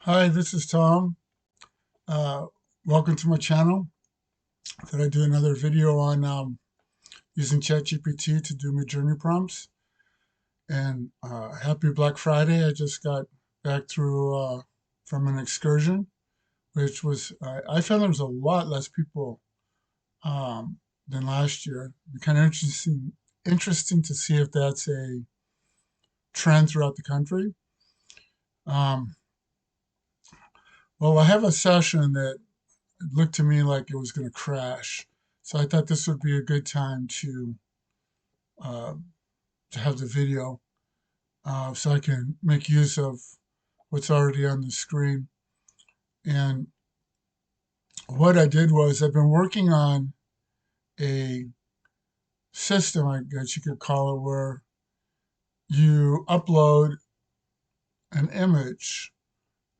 Hi, this is Tom. Uh, Welcome to my channel. I thought I'd do another video on using ChatGPT to do Midjourney prompts. And happy Black Friday. I just got back through from an excursion, which was, I found there was a lot less people um, than last year. It'd be kind of interesting to see if that's a trend throughout the country. Um, well, I have a session that it looked to me like it was going to crash. So I thought this would be a good time uh, to have the video so I can make use of what's already on the screen. And what I did was I've been working on a system, I guess you could call it, where you upload an image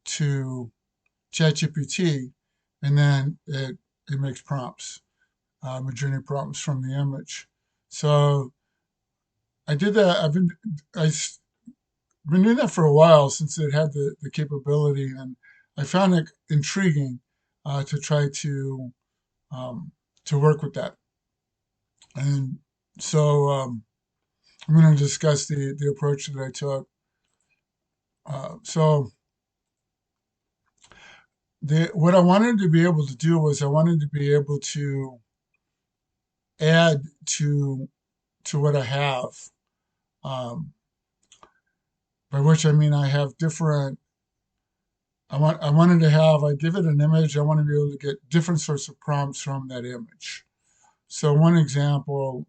to ChatGPT and then it makes prompts, Midjourney prompts from the image. So I did that. I've been doing that for a while since it had the capability, and I found it intriguing to try um, to work with that. And so I'm going to discuss the approach that I took. So what I wanted to be able to do was I wanted to be able to add to what I have, um, by which I mean I have different. I wanted to have. I give it an image. I want to be able to get different sorts of prompts from that image. So one example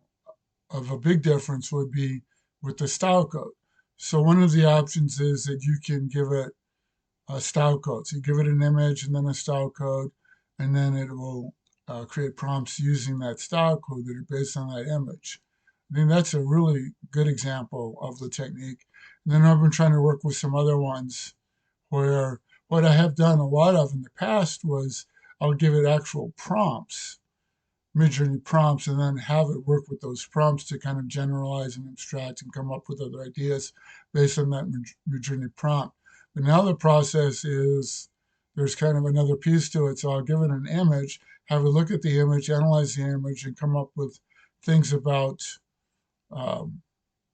of a big difference would be with the style code. So one of the options is that you can give it a style code. So you give it an image and then a style code, and then it will create prompts using that style code that are based on that image. I think that's a really good example of the technique. And then I've been trying to work with some other ones where what I have done a lot of in the past was I'll give it actual prompts, Midjourney prompts, and then have it work with those prompts to kind of generalize and abstract and come up with other ideas based on that Midjourney prompt. But now the process is there's kind of another piece to it. So I'll give it an image, have a look at the image, analyze the image, and come up with things about um,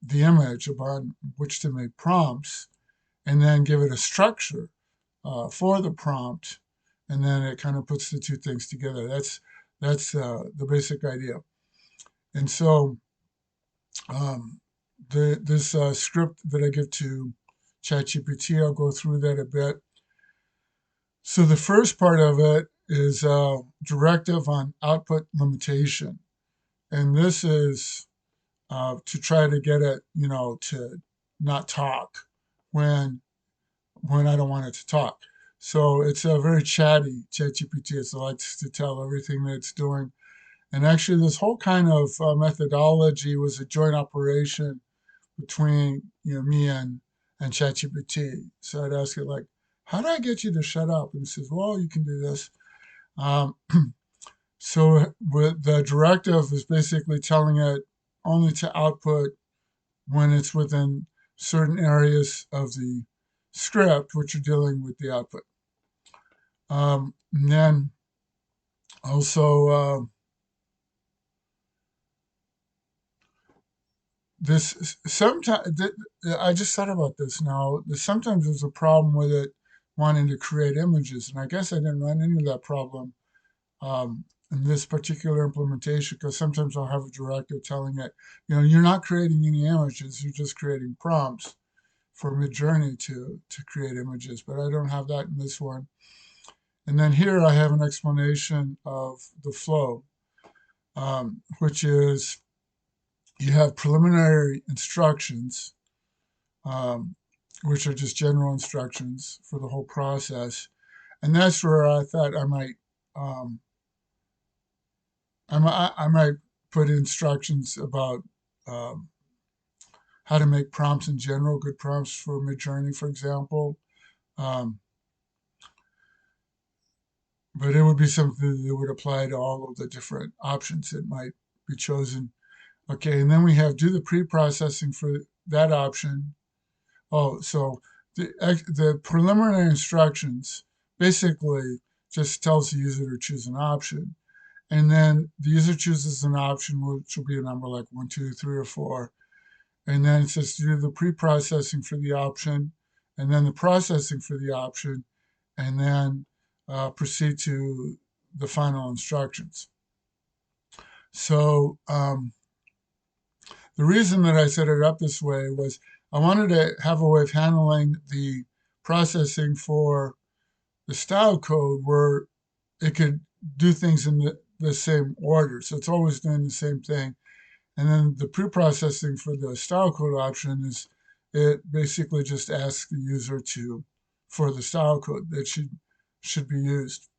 the image upon which to make prompts, and then give it a structure for the prompt, and then it kind of puts the two things together. That's the basic idea. And so this script that I give to ChatGPT, I'll go through that a bit. So the first part of it is a directive on output limitation, and this is to try to get it, to not talk when I don't want it to talk. So it's a very chatty ChatGPT. It likes to tell everything that it's doing. And actually, this whole kind of methodology was a joint operation between me and ChatGPT. So I'd ask it like, "How do I get you to shut up?" And it says, "Well, you can do this." Um, so with the directive is basically telling it only to output when it's within certain areas of the script, which are dealing with the output. And then also this sometimes I just thought about this now. Sometimes there's a problem with it wanting to create images, and I guess I didn't run into that problem in this particular implementation because sometimes I'll have a directive telling it, you're not creating any images, you're just creating prompts for Midjourney to create images, but I don't have that in this one. And then here I have an explanation of the flow, which is you have preliminary instructions, um, which are just general instructions for the whole process. And that's where I thought um, I might put instructions about um, how to make prompts in general, good prompts for Midjourney, for example. Um, but it would be something that would apply to all of the different options that might be chosen. Okay, and then we have do the pre-processing for that option. Oh, so the preliminary instructions basically just tells the user to choose an option. And then the user chooses an option, which will be a number like 1, 2, 3, or 4. And then it says to do the pre-processing for the option, and then the processing for the option, and then proceed to the final instructions. So the reason that I set it up this way was I wanted to have a way of handling the processing for the style code where it could do things in the same order. So it's always doing the same thing. And then the pre-processing for the style code option is it basically just asks the user for the style code that should be used.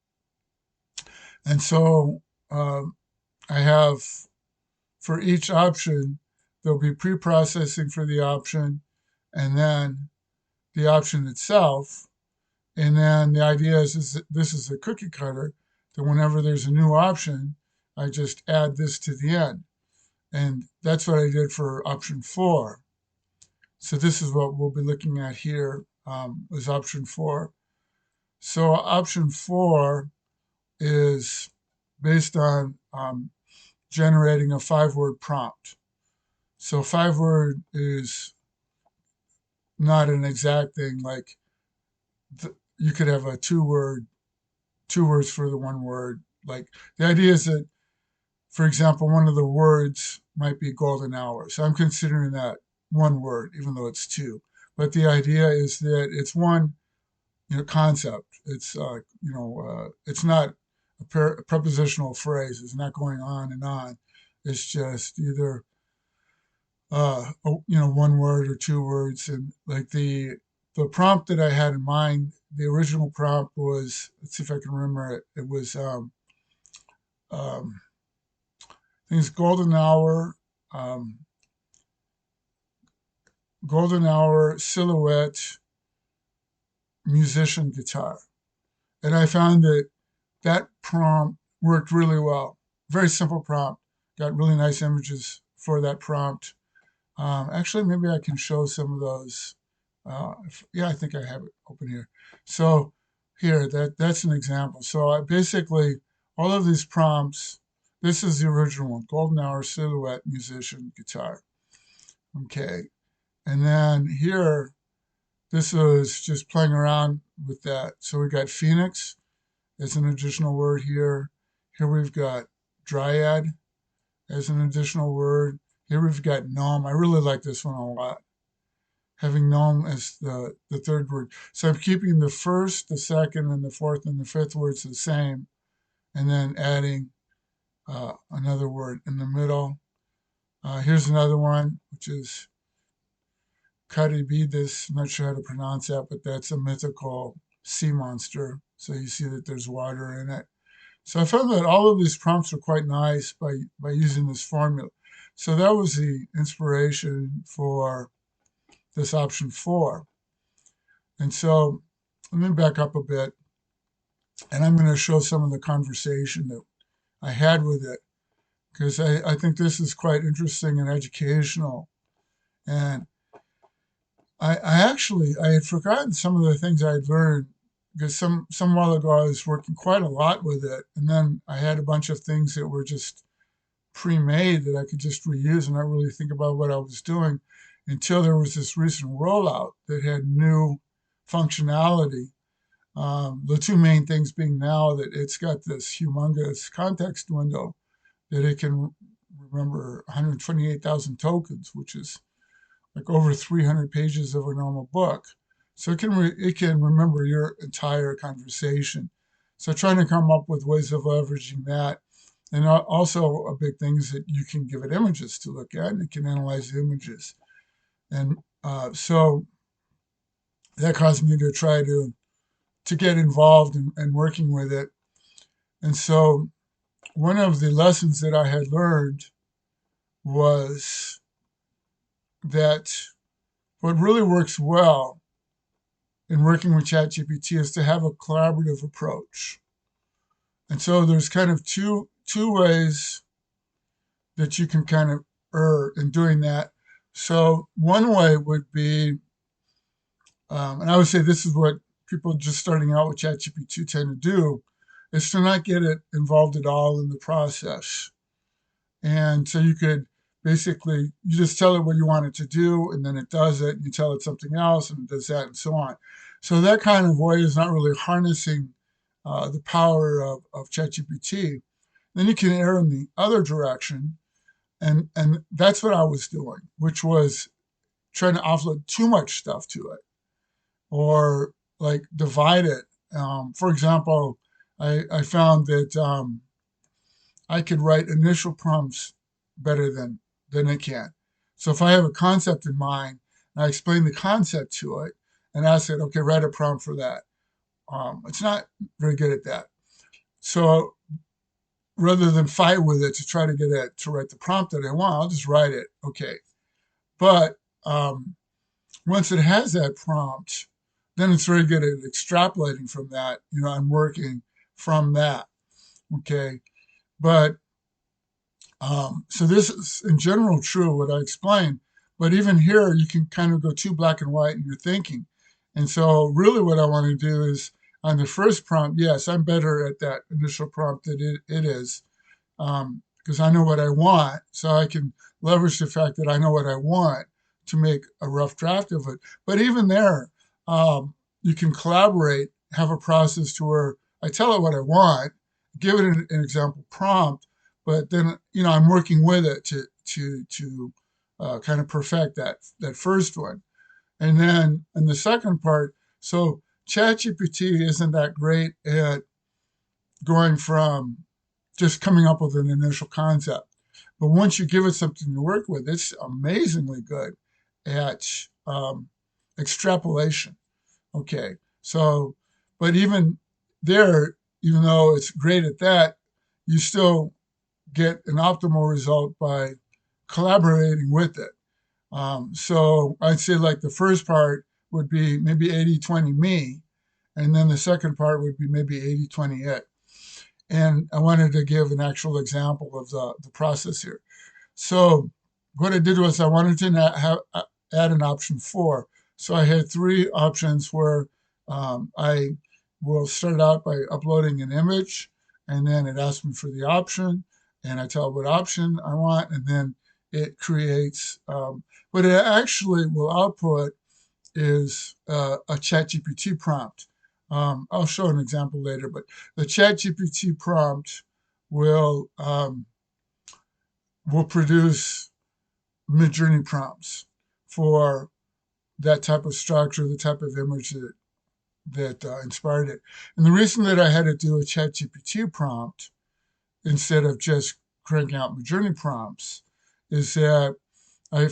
And so I have for each option, there'll be pre-processing for the option and then the option itself. And then the idea is that this is a cookie cutter, that whenever there's a new option, I just add this to the end. And that's what I did for option 4. So this is what we'll be looking at here is option 4. So option 4 is based on generating a 5-word prompt. So 5-word is not an exact thing. Like you could have a 2 words for the 1 word. Like the idea is that, for example, one of the words might be golden hour. So I'm considering that 1 word, even though it's 2. But the idea is that it's one, concept. It's it's not a prepositional phrase. It's not going on and on. It's just either 1 word or 2 words. And like the prompt that I had in mind, the original prompt was, let's see if I can remember it. It was I think it's golden hour silhouette musician guitar. And I found that prompt worked really well. Very simple prompt. Got really nice images for that prompt. Actually, maybe I can show some of those. Yeah, I think I have it open here. So here, that's an example. So I basically, all of these prompts, this is the original one, golden hour silhouette musician guitar. Okay. And then here, this was just playing around with that. So we got Phoenix as an additional word here. Here we've got Dryad as an additional word. Here we've got Gnome. I really like this one a lot. Having Gnome as the 3rd word. So I'm keeping the 1st, the 2nd, and the 4th and the 5th words the same, and then adding another word in the middle. Here's another one, which is Caribidis. I'm not sure how to pronounce that, but that's a mythical sea monster. So you see that there's water in it. So I found that all of these prompts are quite nice by using this formula. So that was the inspiration for this option 4. And so let me back up a bit, and I'm going to show some of the conversation that I had with it, because I think this is quite interesting and educational. And I had forgotten some of the things I had learned, because some while ago I was working quite a lot with it, and then I had a bunch of things that were just pre-made that I could just reuse and not really think about what I was doing until there was this recent rollout that had new functionality. The 2 main things being now that it's got this humongous context window that it can remember 128,000 tokens, which is like over 300 pages of a normal book. So it can remember your entire conversation. So trying to come up with ways of leveraging that. And also a big thing is that you can give it images to look at, and it can analyze the images. And so that caused me to try to get involved in working with it. And so one of the lessons that I had learned was that what really works well in working with ChatGPT is to have a collaborative approach. And so there's kind of two ways that you can kind of err in doing that. So one way would be And I would say this is what people just starting out with ChatGPT tend to do, is to not get it involved at all in the process. And so you could basically, you just tell it what you want it to do, and then it does it. And you tell it something else, and it does that, and so on. So that kind of way is not really harnessing the power of ChatGPT. Then you can err in the other direction, and that's what I was doing, which was trying to offload too much stuff to it, or like divide it. For example, I found that I could write initial prompts better than it can. So if I have a concept in mind and I explain the concept to it and ask it, okay, write a prompt for that. It's not very good at that. So rather than fight with it to try to get it to write the prompt that I want, I'll just write it. Okay. But once it has that prompt, then it's very good at extrapolating from that, and working from that. Okay. But so this is in general true, what I explained, but even here you can kind of go too black and white in your thinking. And so really what I want to do is on the first prompt, yes, I'm better at that initial prompt that it is, because I know what I want. So I can leverage the fact that I know what I want to make a rough draft of it. But even there, you can collaborate, have a process to where I tell it what I want, give it an example prompt, but then I'm working with it to kind of perfect that first one. And then in the second part, so ChatGPT isn't that great at going from just coming up with an initial concept. But once you give it something to work with, it's amazingly good at extrapolation. Okay. So, but even there, even though it's great at that, you still get an optimal result by collaborating with it. So I'd say like the first part would be maybe 80-20 me, and then the second part would be maybe 80-20 it. And I wanted to give an actual example of the process here. So what I did was I wanted to add an option 4. So I had 3 options where I will start out by uploading an image, and then it asks me for the option, and I tell it what option I want, and then it creates, what it actually will output is a ChatGPT prompt. I'll show an example later, but the ChatGPT prompt will um, will produce Midjourney prompts for that type of structure, the type of image that inspired it. And the reason that I had to do a ChatGPT prompt instead of just cranking out Midjourney prompts is that I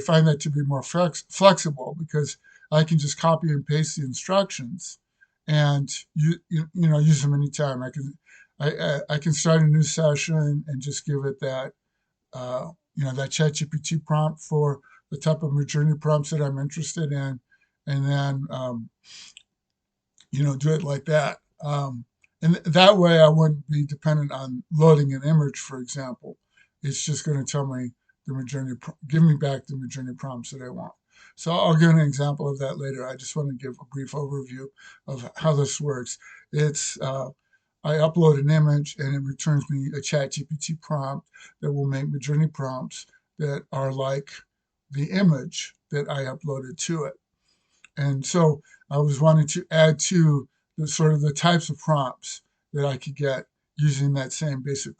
find that to be more flexible, because I can just copy and paste the instructions and use them anytime. I can start a new session and just give it that ChatGPT prompt for the type of Midjourney prompts that I'm interested in, and then do it like that. And that way, I wouldn't be dependent on loading an image, for example. It's just going to tell me give me back the Midjourney prompts that I want. So I'll give an example of that later. I just want to give a brief overview of how this works. It's I upload an image and it returns me a ChatGPT prompt that will make Midjourney prompts that are like the image that I uploaded to it. And so I was wanting to add to the sort of the types of prompts that I could get using that same basic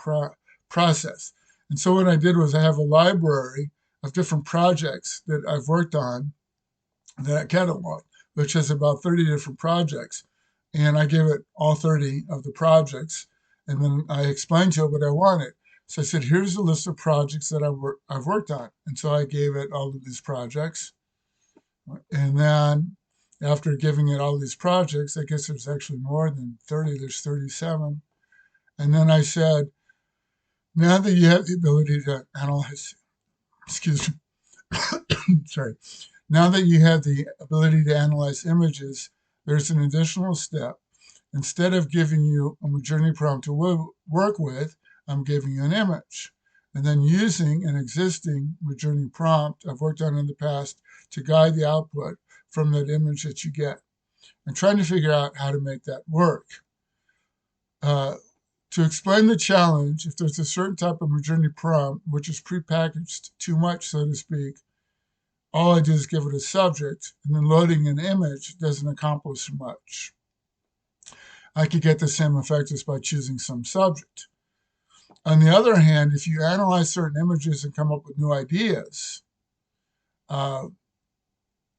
process. And so what I did was I have a library of different projects that I've worked on that I cataloged, which has about 30 different projects. And I gave it all 30 of the projects. And then I explained to it what I wanted. So I said, here's a list of projects that I've worked on. And so I gave it all of these projects. And then after giving it all these projects, I guess there's actually more than 30, there's 37. And then I said, now that you have the ability to analyze, excuse me, sorry, now that you have the ability to analyze images, there's an additional step. Instead of giving you a Midjourney prompt to work with, I'm giving you an image. And then using an existing Midjourney prompt I've worked on in the past to guide the output from that image that you get, and trying to figure out how to make that work. Uh, to explain the challenge, if there's a certain type of Midjourney prompt which is prepackaged too much, so to speak, all I do is give it a subject, and then loading an image doesn't accomplish much. I could get the same effect just by choosing some subject. On the other hand, if you analyze certain images and come up with new ideas, uh,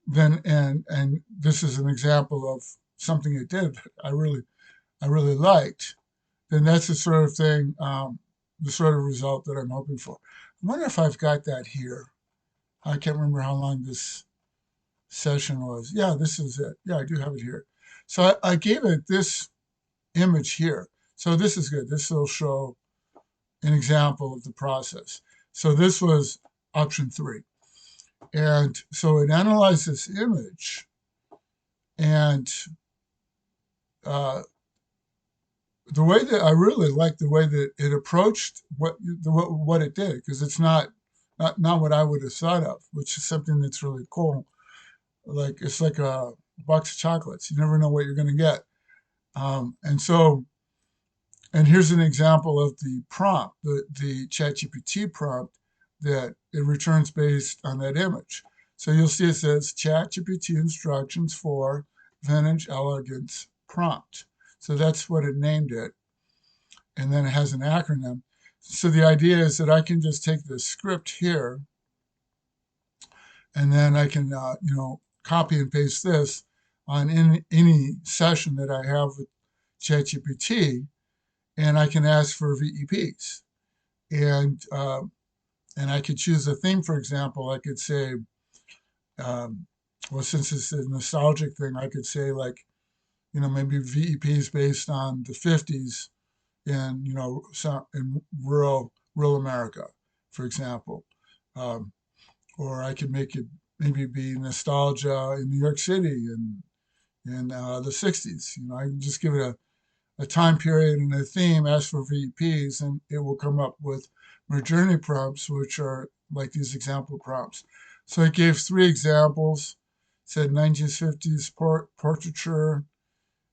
then and this is an example of something it did I really liked, then that's the sort of thing, the sort of result that I'm hoping for. I wonder if I've got that here. I can't remember how long this session was. Yeah, this is it. Yeah, I do have it here. So I gave it this image here. So this is good. This will show an example of the process. So this was option 3. And so it analyzed this image, and uh, the way that I really like the way that it approached what it did, because it's not what I would have thought of, which is something that's really cool. Like it's like a box of chocolates. You never know what you're going to get. And so, and here's an example of the prompt, the ChatGPT prompt that it returns based on that image. So you'll see it says ChatGPT instructions for vintage elegance prompt. So that's what it named it. And then it has an acronym. So the idea is that I can just take this script here, and then I can, copy and paste this on any session that I have with ChatGPT, and I can ask for VEPs. And and I could choose a theme, for example. I could say, um, well, since it's a nostalgic thing, I could say like, maybe VEPs based on the 50s in, in rural America, for example. Um, or I could make it maybe be nostalgia in New York City in the 60s. I can just give it a time period and a theme, ask for VEPs, and it will come up with Midjourney prompts, which are like these example prompts. So it gave 3 examples. It said 1950s portraiture,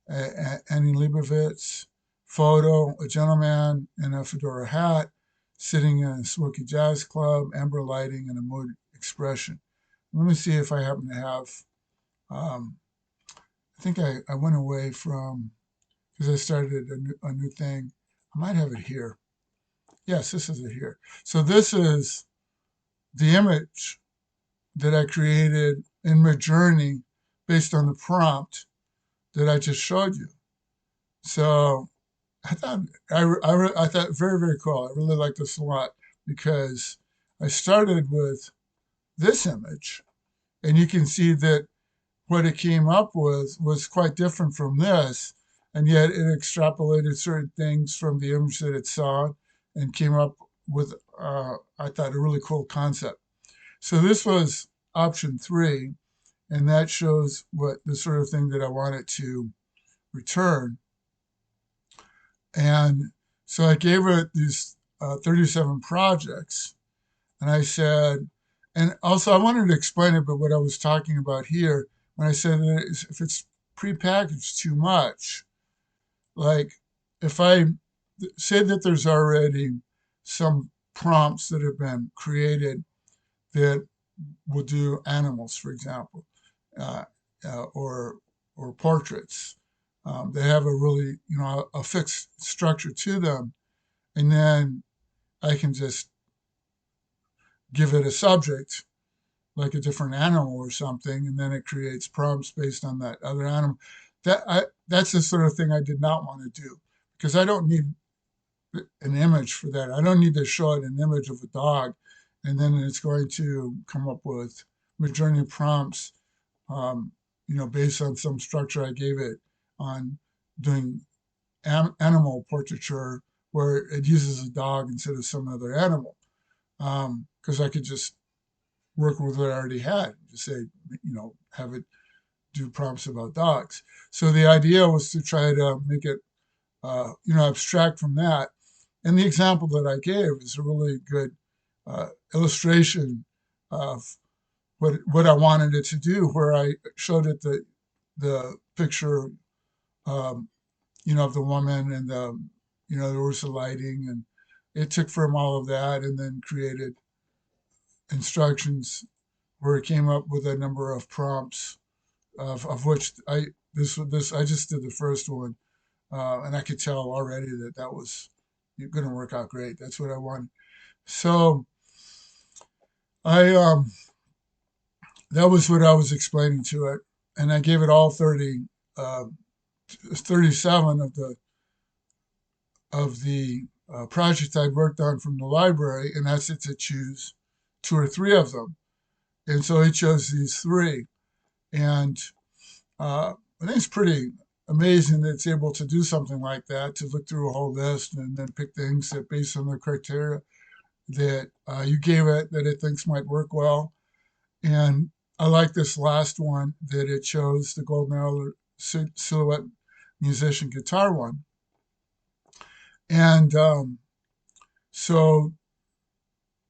Annie Leibovitz, photo, a gentleman in a fedora hat, sitting in a smoky jazz club, amber lighting, and a mood expression. Let me see if I happen to have, um, I think I went away from, because I started a new thing. I might have it here. Yes, this is it here. So this is the image that I created in Midjourney based on the prompt that I just showed you. So I thought I thought very, very cool. I really like this a lot because I started with this image, and you can see that what it came up with was quite different from this, and yet it extrapolated certain things from the image that it saw and came up with, I thought, a really cool concept. So this was option 3, and that shows what the sort of thing that I wanted to return. And so I gave it these 37 projects, and I said, and also I wanted to explain it, but what I was talking about here, when I said that if it's prepackaged too much, like if I say that there's already some prompts that have been created that will do animals, for example, uh, or portraits. They have a really, a fixed structure to them, and then I can just give it a subject like a different animal or something, and then it creates prompts based on that other animal. That's the sort of thing I did not want to do, because I don't need an image for that. I don't need to show it an image of a dog, and then it's going to come up with Midjourney prompts, based on some structure I gave it on doing animal portraiture, where it uses a dog instead of some other animal. Because I could just work with what I already had, just say, have it do prompts about dogs. So the idea was to try to make it, abstract from that. And the example that I gave is a really good illustration of what I wanted it to do, where I showed it the picture, um, of the woman and there was the lighting, and it took from all of that and then created instructions where it came up with a number of prompts of which I just did the first one, and I could tell already that that was going to work out great. That's what I wanted. So I that was what I was explaining to it, and I gave it all uh, 37 of the projects I'd worked on from the library, and asked it to choose two or three of them. And so it chose these three, and I think it's pretty amazing that it's able to do something like that, to look through a whole list and then pick things that, based on the criteria that you gave it, that it thinks might work well. And I like this last one that it chose, the golden hour silhouette musician guitar one. And so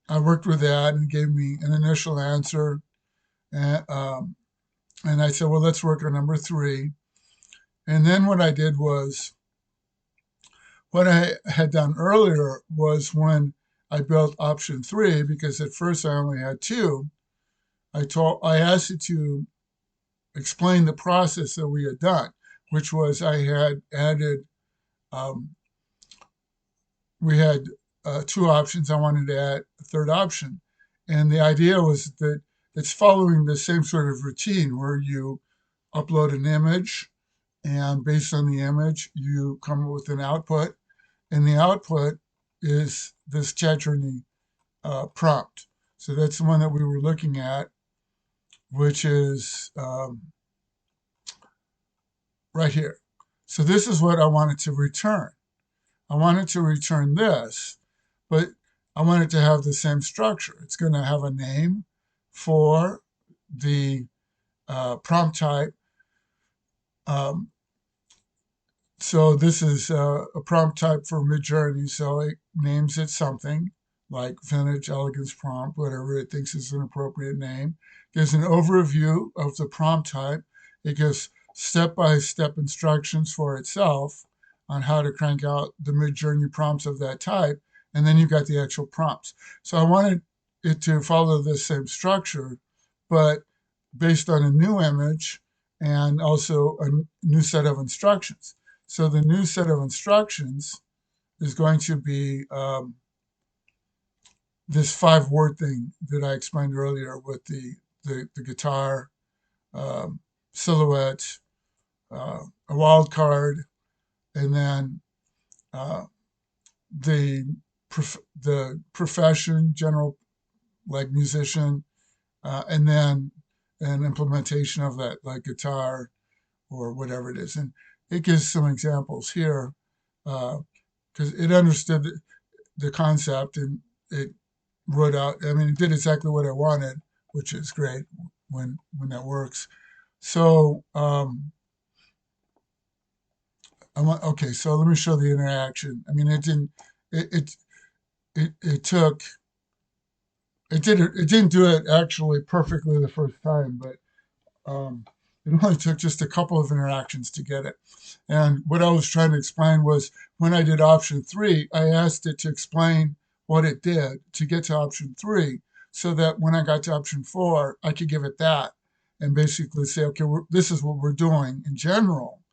I worked with that and gave me an initial answer. And I said, well, let's work on number three. And then what I did was, what I had done earlier was, when I built option three, because at first I only had two, I asked it to explain the process that we had done, which was, I had added, um, we had two options. I wanted to add a third option. And the idea was that it's following the same sort of routine where you upload an image, and based on the image, you come up with an output. And the output is this ChatGPT prompt. So that's the one that we were looking at, which is right here. So this is what I wanted to return. I wanted to return this, but I want it to have the same structure. It's going to have a name for the prompt type. Um, so this is a prompt type for Midjourney. So it names it something like vintage elegance prompt, whatever it thinks is an appropriate name. Gives an overview of the prompt type. It gives step-by-step instructions for itself on how to crank out the Midjourney prompts of that type. And then you've got the actual prompts. So I wanted it to follow this same structure, but based on a new image and also a new set of instructions. So the new set of instructions is going to be this 5 word thing that I explained earlier, with the guitar, um, silhouette, a wild card, and then uh, the the profession, general, like musician, and then an implementation of that, like guitar or whatever it is. And it gives some examples here, because it understood the concept, and it wrote out. I mean, it did exactly what I wanted, which is great when that works. So okay. So let me show the interaction. I mean, it didn't. It it took. It didn't do it actually perfectly the first time, but um, it only took just a couple of interactions to get it. And what I was trying to explain was, when I did option three, I asked it to explain what it did to get to option three, so that when I got to option four, I could give it that and basically say, okay, this is what we're doing in general.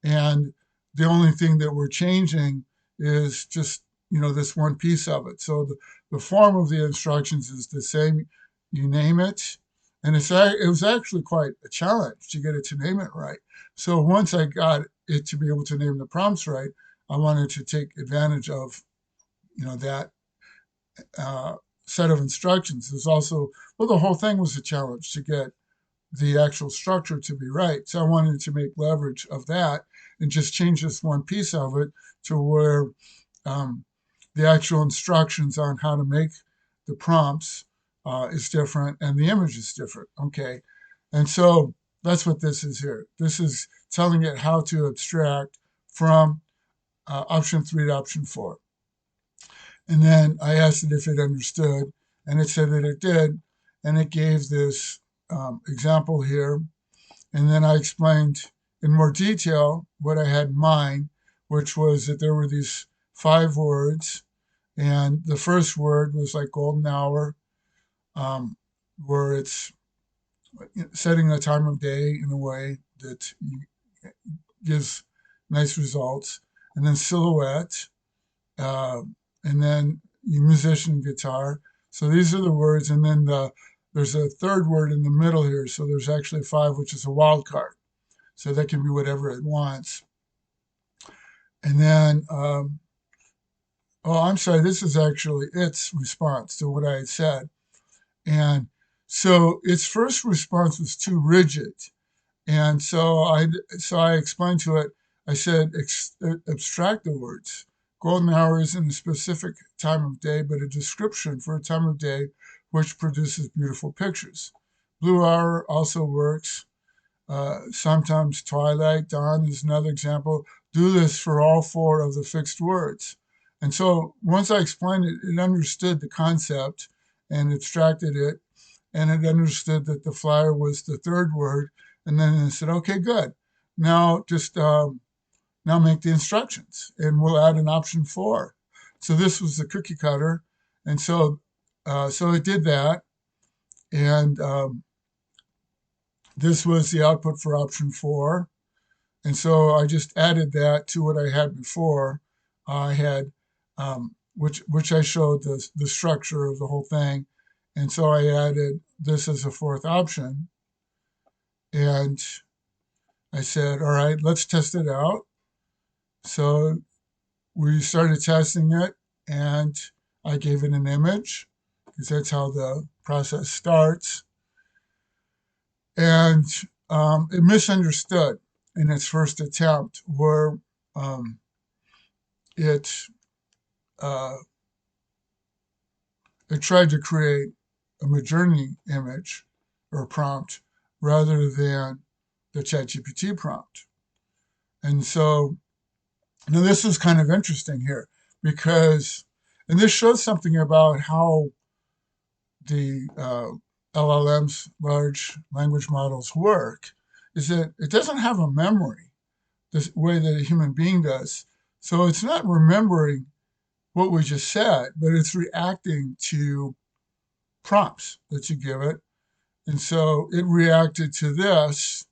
And the only thing that we're changing is just, this one piece of it. So the form of the instructions is the same. You name it, and it was actually quite a challenge to get it to name it right. So once I got it to be able to name the prompts right, I wanted to take advantage of, that uh, set of instructions. There's also, well, the whole thing was a challenge to get the actual structure to be right. So I wanted to make leverage of that and just change this one piece of it to where um, the actual instructions on how to make the prompts is different, and the image is different. Okay. And so that's what this is here. This is telling it how to abstract from option three to option four. And then I asked it if it understood, and it said that it did. And it gave this example here. And then I explained in more detail what I had in mind, which was that there were these 5 words. And the first word was like golden hour, where it's setting the time of day in a way that gives nice results. And then silhouette, uh, and then musician guitar. So these are the words. And then there's a third word in the middle here. So there's actually 5, which is a wild card. So that can be whatever it wants. And then, oh, I'm sorry, this is actually its response to what I had said. And so its first response was too rigid. And so I explained to it, I said, abstract the words. Golden hour isn't a specific time of day, but a description for a time of day which produces beautiful pictures. Blue hour also works. Sometimes twilight, dawn is another example. Do this for all 4 of the fixed words. And so once I explained it, it understood the concept and abstracted it, and it understood that the flyer was the third word. And then it said, okay, good. Now just now make the instructions, and we'll add an option 4. So this was the cookie cutter, and so it did that, and this was the output for option 4. And so I just added that to what I had before. I had, which I showed the structure of the whole thing. And so I added this as a 4th option. And I said, all right, let's test it out. So we started testing it, and I gave it an image because that's how the process starts. And it misunderstood in its first attempt, where it uh, it tried to create a Midjourney image or prompt rather than the ChatGPT prompt. And so now this is kind of interesting here because, and this shows something about how the LLMs, large language models, work, is that it doesn't have a memory the way that a human being does. So it's not remembering what we just said, but it's reacting to prompts that you give it. And so it reacted to this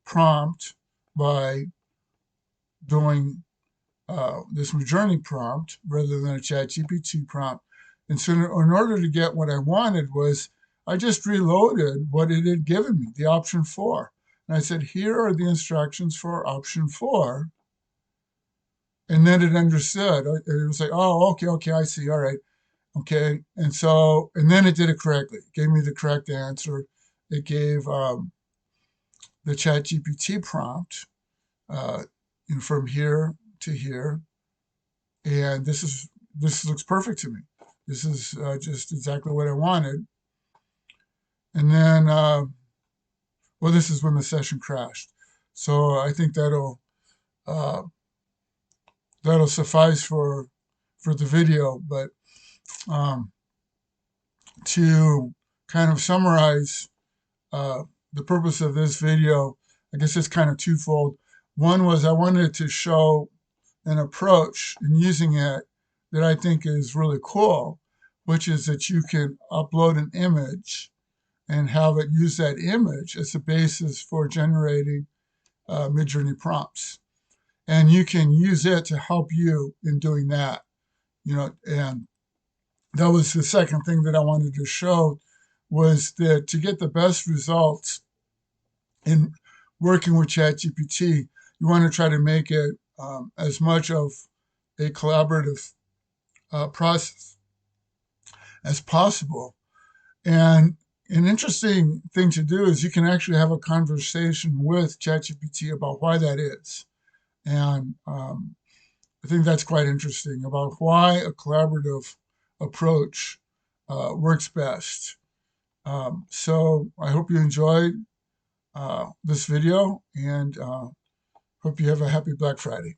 prompt by doing this Midjourney prompt rather than a ChatGPT prompt. And so in order to get what I wanted was I just reloaded what it had given me, the option 4. And I said, here are the instructions for option 4. And then it understood. It was like, oh, okay, I see. All right. Okay. And so, and then it did it correctly. It gave me the correct answer. It gave the ChatGPT prompt from here to here. And this looks perfect to me. This is just exactly what I wanted. And then, well, this is when the session crashed. So I think uh, that'll suffice for the video. But to kind of summarize the purpose of this video, I guess it's kind of twofold. One was I wanted to show an approach in using it that I think is really cool, which is that you can upload an image and have it use that image as a basis for generating Midjourney prompts. And you can use it to help you in doing that, and that was the second thing that I wanted to show, was that to get the best results in working with ChatGPT, you want to try to make it as much of a collaborative process as possible. And an interesting thing to do is you can actually have a conversation with ChatGPT about why that is. And I think that's quite interesting about why a collaborative approach works best. So I hope you enjoyed this video, and hope you have a happy Black Friday.